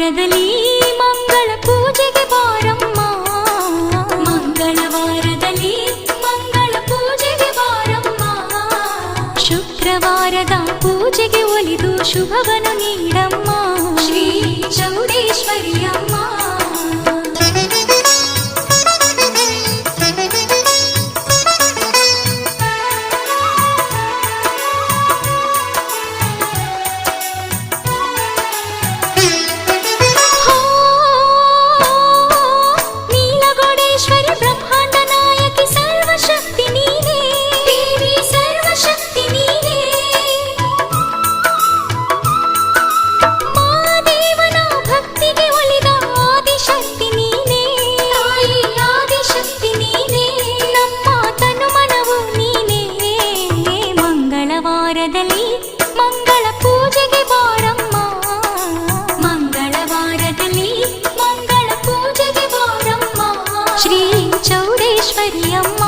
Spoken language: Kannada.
ಮಂಗಳವಾರದಲ್ಲಿ ಮಂಗಳ ಪೂಜೆಗೆ ಬಾರಮ್ಮ. ಮಂಗಳವಾರದಲ್ಲಿ ಮಂಗಳ ಪೂಜೆಗೆ ಬಾರಮ್ಮ. ಶುಕ್ರವಾರದ ಪೂಜೆಗೆ ಒಲಿದು ಶುಭವನ್ನು ನೀಡಮ್ಮ. ಶ್ರೀ ಚೌಡೇಶ್ವರಿಯಮ್ಮ. ಮಂಗಳ ಪೂಜೆಗೆ ಬಾರಮ್ಮ. ಮಂಗಳವಾರದಲ್ಲಿ ಮಂಗಳ ಪೂಜೆಗೆ ಬಾರಮ್ಮ. ಶ್ರೀ ಚೌಡೇಶ್ವರಿಯಮ್ಮ.